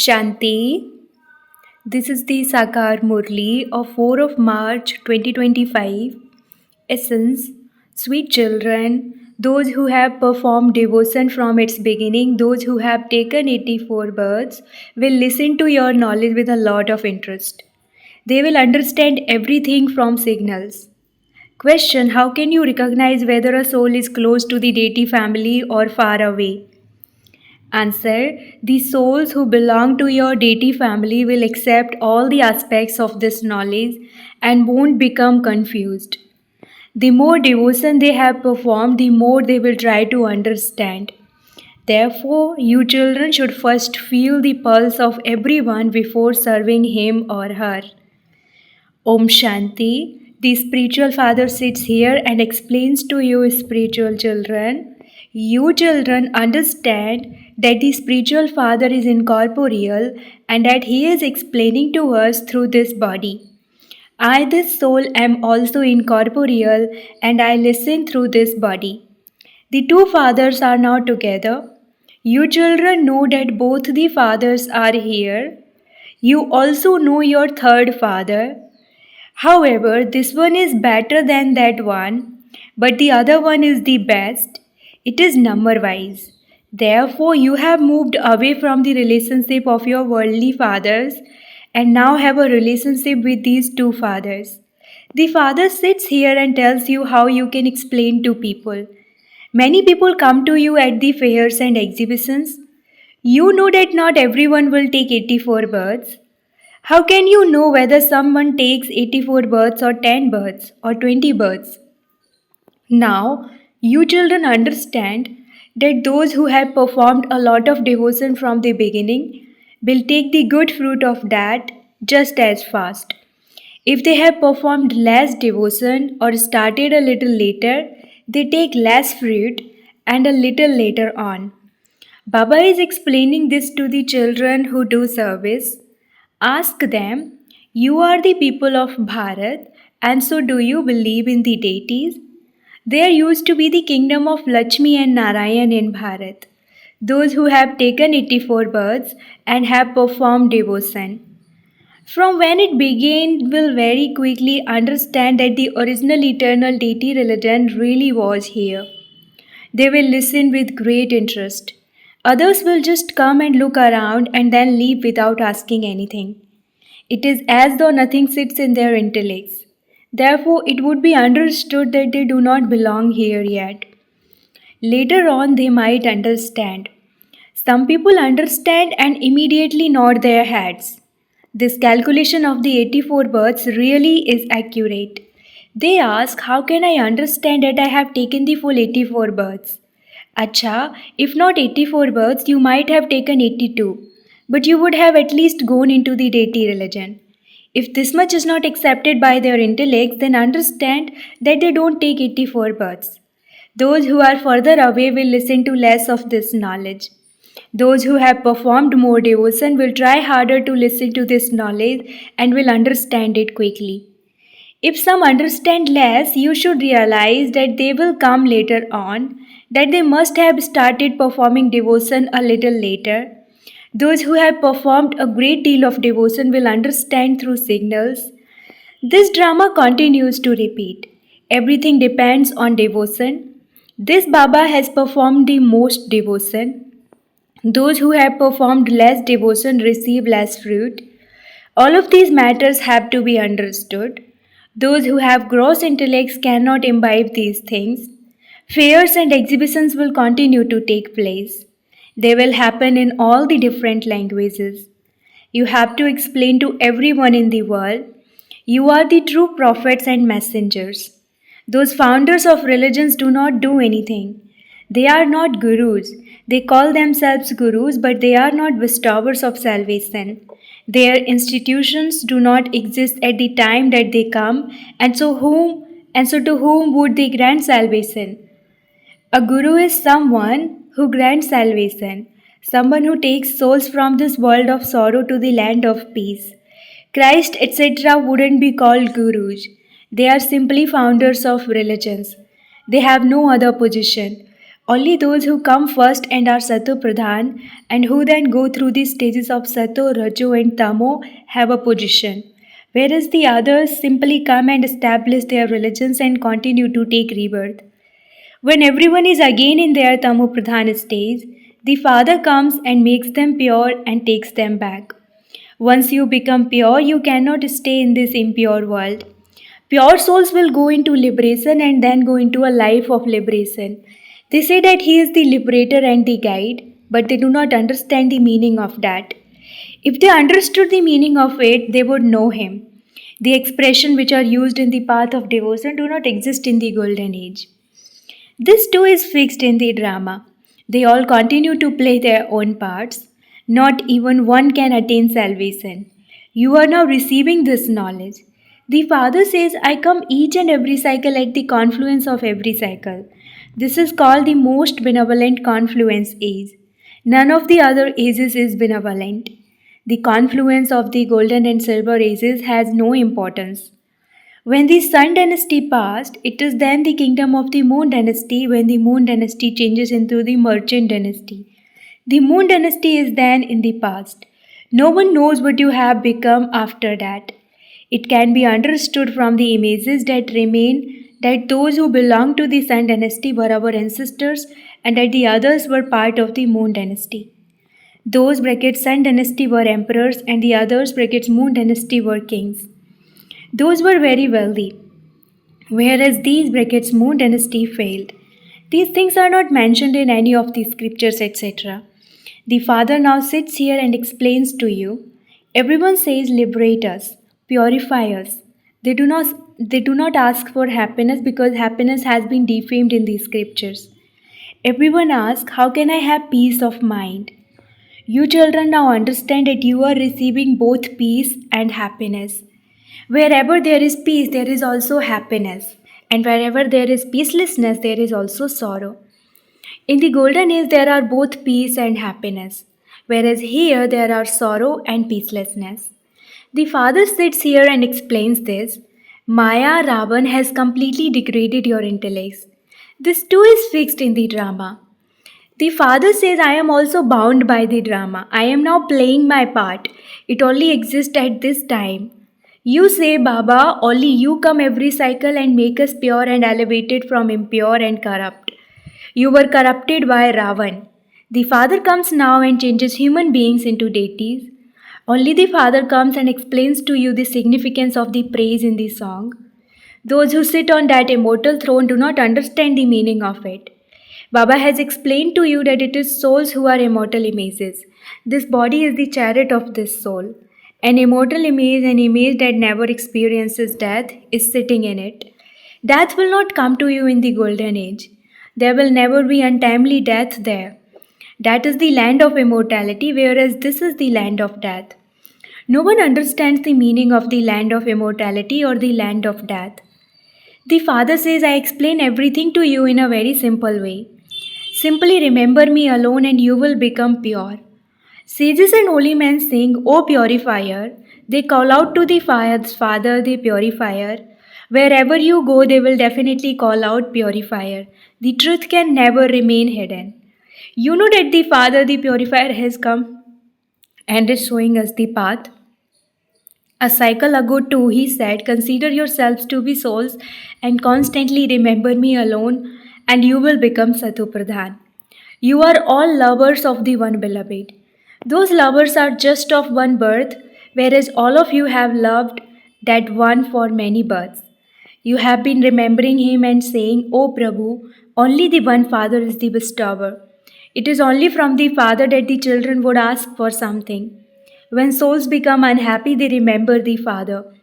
Shanti. This is the Sakar Murli of 4 of March 2025. Essence, sweet children, those who have performed devotion from its beginning, those who have taken 84 births, will listen to your knowledge with a lot of interest. They will understand everything from signals. Question: how can you recognize whether a soul is close to the deity family or far away? Answer: the souls who belong to your deity family will accept all the aspects of this knowledge and won't become confused. The more devotion they have performed, the more they will try to understand. Therefore, you children should first feel the pulse of everyone before serving him or her. Om Shanti. The spiritual father sits here and explains to you, spiritual children. You children understand that the spiritual father is incorporeal and that he is explaining to us through this body. I, this soul, am also incorporeal and I listen through this body. The two fathers are now together. You children know that both the fathers are here. You also know your third father. However, this one is better than that one, but the other one is the best. It is number wise. Therefore, you have moved away from the relationship of your worldly fathers and now have a relationship with these two fathers. The father sits here and tells you how you can explain to people. Many people come to you at the fairs and exhibitions. You know that not everyone will take 84 births. How can you know whether someone takes 84 births or 10 births or 20 births? Now, you children understand that those who have performed a lot of devotion from the beginning will take the good fruit of that just as fast. If they have performed less devotion or started a little later, they take less fruit and a little later on. Baba is explaining this to the children who do service. Ask them, you are the people of Bharat, and so do you believe in the deities? There used to be the kingdom of Lakshmi and Narayan in Bharat, those who have taken 84 births and have performed devotion. From when it began, will very quickly understand that the original eternal deity religion really was here. They will listen with great interest. Others will just come and look around and then leave without asking anything. It is as though nothing sits in their intellects. Therefore, it would be understood that they do not belong here yet. Later on, they might understand. Some people understand and immediately nod their heads. This calculation of the 84 births really is accurate. They ask, how can I understand that I have taken the full 84 births? Acha, if not 84 births, you might have taken 82, but you would have at least gone into the deity religion. If this much is not accepted by their intellects, then understand that they don't take 84 births. Those who are further away will listen to less of this knowledge. Those who have performed more devotion will try harder to listen to this knowledge and will understand it quickly. If some understand less, you should realize that they will come later on, that they must have started performing devotion a little later. Those who have performed a great deal of devotion will understand through signals. This drama continues to repeat. Everything depends on devotion. This Baba has performed the most devotion. Those who have performed less devotion receive less fruit. All of these matters have to be understood. Those who have gross intellects cannot imbibe these things. Fairs and exhibitions will continue to take place. They will happen in all the different languages. You have to explain to everyone in the world. You are the true prophets and messengers. Those founders of religions do not do anything. They are not gurus. They call themselves gurus, but they are not bestowers of salvation. Their institutions do not exist at the time that they come, and so to whom would they grant salvation? A guru is someone who grants salvation, someone who takes souls from this world of sorrow to the land of peace. Christ, etc., wouldn't be called gurus. They are simply founders of religions. They have no other position. Only those who come first and are Sato Pradhan and who then go through the stages of Sato, Rajo, and Tamo have a position, whereas the others simply come and establish their religions and continue to take rebirth. When everyone is again in their Tamo Pradhan stage, the Father comes and makes them pure and takes them back. Once you become pure, you cannot stay in this impure world. Pure souls will go into liberation and then go into a life of liberation. They say that He is the liberator and the guide, but they do not understand the meaning of that. If they understood the meaning of it, they would know Him. The expressions which are used in the path of devotion do not exist in the golden age. This too is fixed in the drama. They all continue to play their own parts. Not even one can attain salvation. You are now receiving this knowledge. The Father says, I come each and every cycle at the confluence of every cycle. This is called the most benevolent confluence age. None of the other ages is benevolent. The confluence of the golden and silver ages has no importance. When the Sun dynasty passed, it is then the kingdom of the Moon dynasty when the Moon dynasty changes into the Merchant dynasty. The Moon dynasty is then in the past. No one knows what you have become after that. It can be understood from the images that remain that those who belong to the Sun dynasty were our ancestors and that the others were part of the Moon dynasty. Those brackets Sun dynasty were emperors and the others brackets Moon dynasty were kings. Those were very wealthy, whereas these brackets Moon dynasty failed. These things are not mentioned in any of the scriptures, etc. The Father now sits here and explains to you. Everyone says, liberate us, purify us. They do not ask for happiness because happiness has been defamed in the scriptures. Everyone asks, how can I have peace of mind? You children now understand that you are receiving both peace and happiness. Wherever there is peace, there is also happiness. And wherever there is peacelessness, there is also sorrow. In the golden age, there are both peace and happiness, whereas here there are sorrow and peacelessness. The Father sits here and explains this. Maya Ravan has completely degraded your intellects. This too is fixed in the drama. The Father says, I am also bound by the drama. I am now playing my part. It only exists at this time. You say, Baba, only you come every cycle and make us pure and elevated from impure and corrupt. You were corrupted by Ravan. The Father comes now and changes human beings into deities. Only the Father comes and explains to you the significance of the praise in the song. Those who sit on that immortal throne do not understand the meaning of it. Baba has explained to you that it is souls who are immortal images. This body is the chariot of this soul. An immortal image, an image that never experiences death, is sitting in it. Death will not come to you in the golden age. There will never be untimely death there. That is the land of immortality, whereas this is the land of death. No one understands the meaning of the land of immortality or the land of death. The Father says, I explain everything to you in a very simple way. Simply remember me alone and you will become pure. Sages and holy men sing, O purifier. They call out to the Father, the purifier. Wherever you go, they will definitely call out purifier. The truth can never remain hidden. You know that the Father, the purifier, has come and is showing us the path. A cycle ago, too, he said, consider yourselves to be souls and constantly remember me alone, and you will become Satupradhan. You are all lovers of the one beloved. Those lovers are just of one birth, whereas all of you have loved that one for many births. You have been remembering him and saying, O Prabhu, only the one Father is the bestower. It is only from the Father that the children would ask for something. When souls become unhappy, they remember the Father.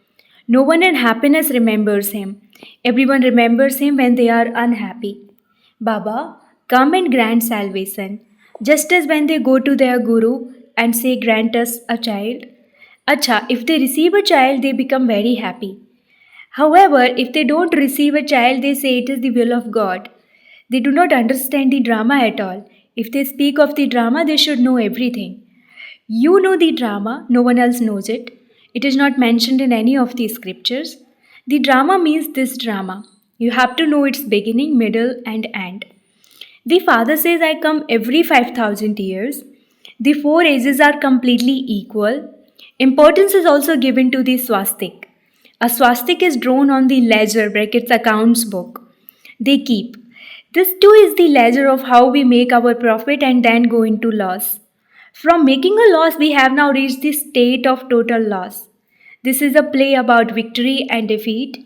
No one in happiness remembers him. Everyone remembers him when they are unhappy. Baba, come and grant salvation. Just as when they go to their Guru and say, grant us a child. Acha, if they receive a child, they become very happy. However, if they don't receive a child, they say it is the will of God. They do not understand the drama at all. If they speak of the drama, they should know everything. You know the drama, no one else knows it. It is not mentioned in any of the scriptures. The drama means this drama. You have to know its beginning, middle, and end. The father says, I come every 5,000 years. The four ages are completely equal. Importance is also given to the swastik. A swastik is drawn on the ledger brackets accounts book they keep. This too is the ledger of how we make our profit and then go into loss. From making a loss, we have now reached the state of total loss. This is a play about victory and defeat.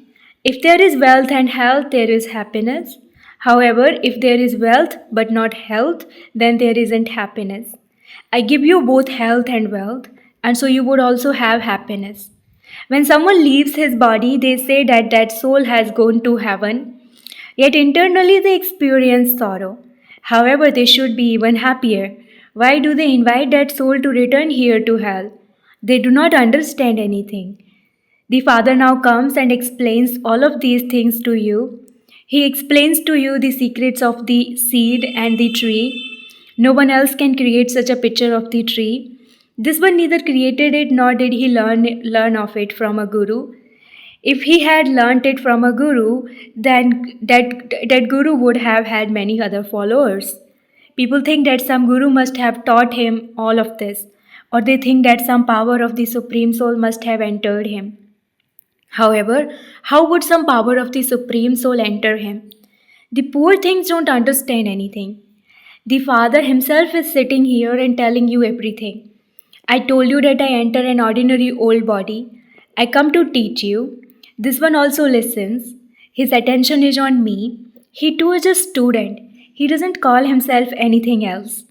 If there is wealth and health, there is happiness. However, if there is wealth but not health, then there isn't happiness. I give you both health and wealth, and so you would also have happiness. When someone leaves his body, they say that that soul has gone to heaven, yet internally they experience sorrow. However, they should be even happier. Why do they invite that soul to return here to hell? They do not understand anything. The Father now comes and explains all of these things to you. He explains to you the secrets of the seed and the tree. No one else can create such a picture of the tree. This one neither created it nor did he learn of it from a guru. If he had learnt it from a guru, then that guru would have had many other followers. People think that some guru must have taught him all of this, or they think that some power of the Supreme Soul must have entered him. However, how would some power of the Supreme Soul enter him? The poor things don't understand anything. The Father himself is sitting here and telling you everything. I told you that I enter an ordinary old body. I come to teach you. This one also listens. His attention is on me. He too is a student. He doesn't call himself anything else.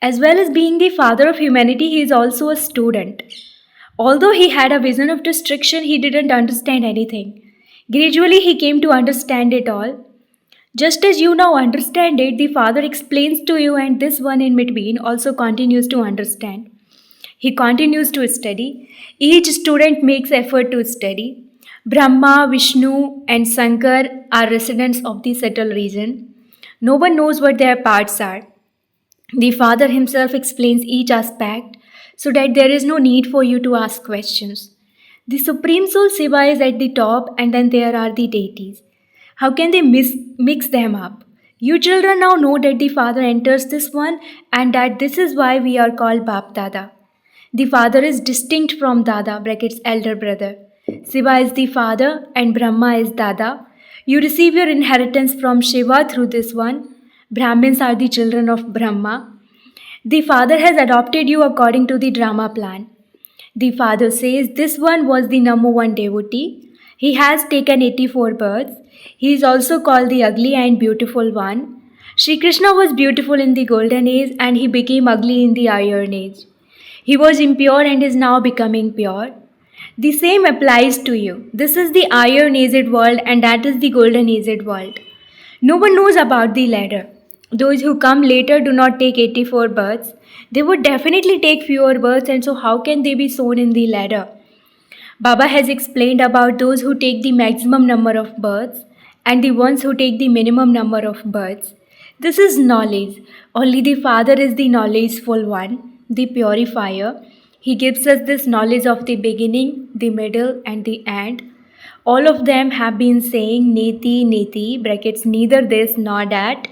As well as being the father of humanity, he is also a student. Although he had a vision of destruction, he didn't understand anything. Gradually, he came to understand it all. Just as you now understand it, the Father explains to you, and this one in between also continues to understand. He continues to study. Each student makes effort to study. Brahma, Vishnu, and Shankar are residents of the subtle region. No one knows what their parts are. The Father himself explains each aspect so that there is no need for you to ask questions. The Supreme Soul Shiva is at the top, and then there are the deities. How can they mix them up? You children now know that the Father enters this one and that this is why we are called Bap Dada. The Father is distinct from Dada, brackets elder brother. Shiva is the Father and Brahma is Dada. You receive your inheritance from Shiva through this one. Brahmins are the children of Brahma. The Father has adopted you according to the drama plan. The Father says this one was the number one devotee. He has taken 84 births. He is also called the ugly and beautiful one. Shri Krishna was beautiful in the golden age and he became ugly in the iron age. He was impure and is now becoming pure. The same applies to you. This is the iron aged world and that is the golden aged world. No one knows about the ladder. Those who come later do not take 84 births. They would definitely take fewer births, and so how can they be sown in the ladder? Baba has explained about those who take the maximum number of births and the ones who take the minimum number of births. This is knowledge. Only the Father is the knowledgeful one, the purifier. He gives us this knowledge of the beginning, the middle, and the end. All of them have been saying Neti, Neti, brackets neither this nor that.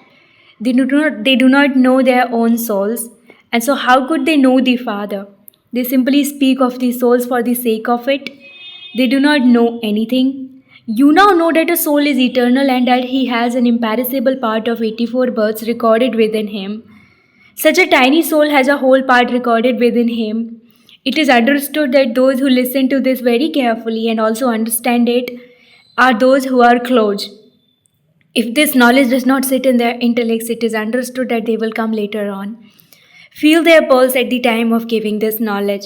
They do not know their own souls, and so how could they know the Father? They simply speak of the souls for the sake of it. They do not know anything. You now know that a soul is eternal and that he has an imperishable part of 84 births recorded within him. Such a tiny soul has a whole part recorded within him. It is understood that those who listen to this very carefully and also understand it are those who are close. If this knowledge does not sit in their intellects, it is understood that they will come later on. Feel their pulse at the time of giving this knowledge.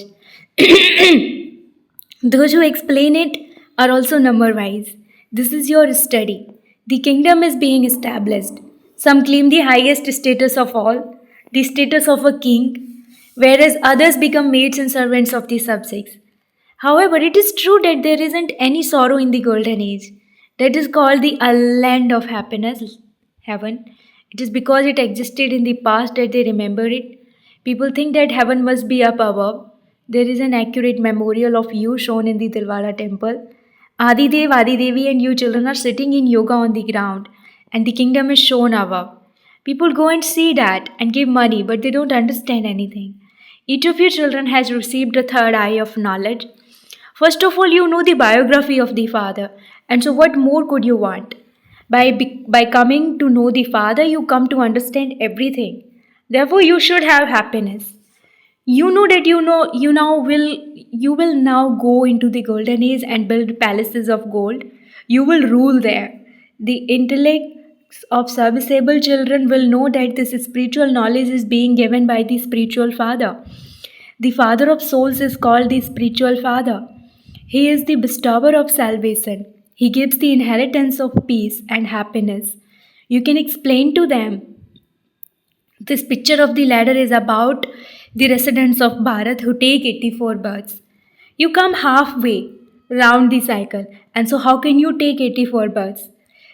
Those who explain it are also number wise. This is your study. The kingdom is being established. Some claim the highest status of all, the status of a king, whereas others become maids and servants of the subjects. However, it is true that there isn't any sorrow in the golden age. That is called the land of happiness, heaven. It is because it existed in the past that they remember it. People think that heaven must be up above. There is an accurate memorial of you shown in the Dilwara temple. Adidev, Adidevi and you children are sitting in yoga on the ground and the kingdom is shown above. People go and see that and give money, but they don't understand anything. Each of your children has received a third eye of knowledge. First of all, you know the biography of the Father, and so what more could you want? By coming to know the Father, you come to understand everything. Therefore, you should have happiness. You know that you will now go into the golden age and build palaces of gold. You will rule there. The intellects of serviceable children will know that this spiritual knowledge is being given by the spiritual father. The father of souls is called the spiritual father. He is the bestower of salvation. He gives the inheritance of peace and happiness. You can explain to them. This picture of the ladder is about the residents of Bharat who take 84 births. You come halfway round the cycle, and so how can you take 84 births?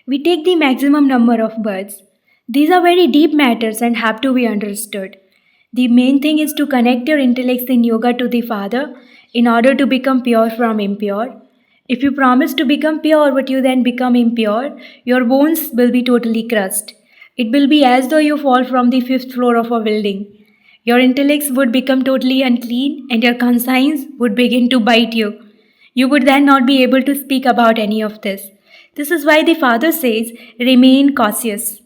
We take the maximum number of births. These are very deep matters and have to be understood. The main thing is to connect your intellects in yoga to the Father in order to become pure from impure. If you promise to become pure but you then become impure, your bones will be totally crushed. It will be as though you fall from the fifth floor of a building. Your intellects would become totally unclean and your conscience would begin to bite you. You would then not be able to speak about any of this. This is why the Father says, remain cautious.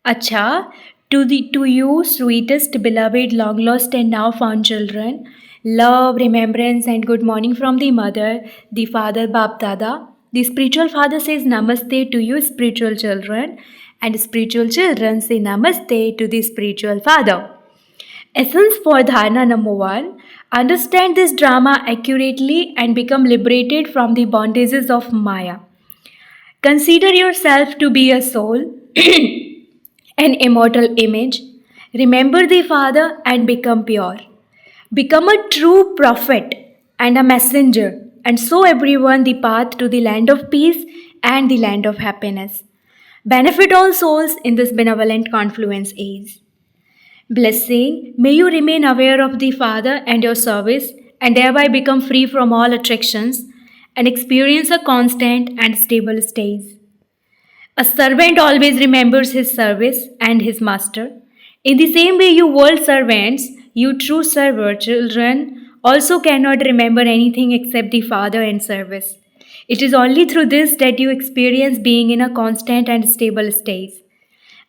Acha, to you, sweetest, beloved, long lost and now found children, love, remembrance, and good morning from the mother, the father, Bap Dada. The spiritual father says namaste to you, spiritual children, and spiritual children say namaste to the spiritual father. Essence for dharana number 1: understand this drama accurately and become liberated from the bondages of Maya. Consider yourself to be a soul, an immortal image. Remember the Father and become pure. Become a true prophet and a messenger, and show everyone the path to the land of peace and the land of happiness. Benefit all souls in this benevolent confluence age. Blessing, may you remain aware of the Father and your service, and thereby become free from all attractions and experience a constant and stable state. A servant always remembers his service and his master. In the same way, you world servants, you true server children, also cannot remember anything except the Father and service. It is only through this that you experience being in a constant and stable state.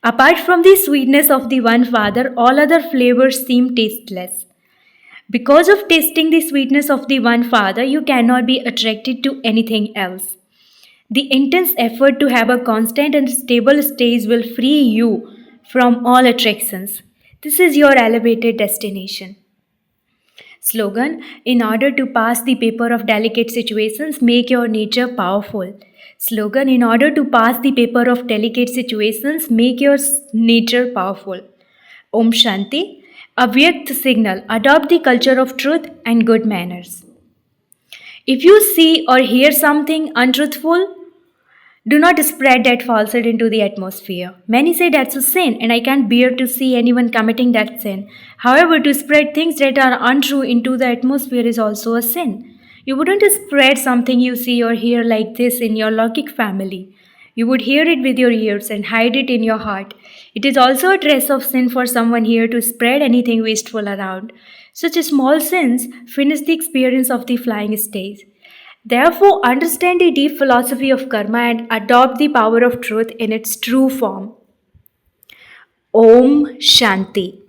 Apart from the sweetness of the one Father, all other flavors seem tasteless. Because of tasting the sweetness of the one Father, you cannot be attracted to anything else. The intense effort to have a constant and stable state will free you from all attractions. This is your elevated destination. Slogan: in order to pass the paper of delicate situations, make your nature powerful. Slogan: in order to pass the paper of delicate situations, make your nature powerful. Om Shanti. Avyakt signal: adopt the culture of truth and good manners. If you see or hear something untruthful, do not spread that falsehood into the atmosphere. Many say that's a sin, and I can't bear to see anyone committing that sin. However, to spread things that are untrue into the atmosphere is also a sin. You wouldn't spread something you see or hear like this in your logic family. You would hear it with your ears and hide it in your heart. It is also a trace of sin for someone here to spread anything wasteful around. Such small sins finish the experience of the flying stage. Therefore, understand the deep philosophy of karma and adopt the power of truth in its true form. Om Shanti.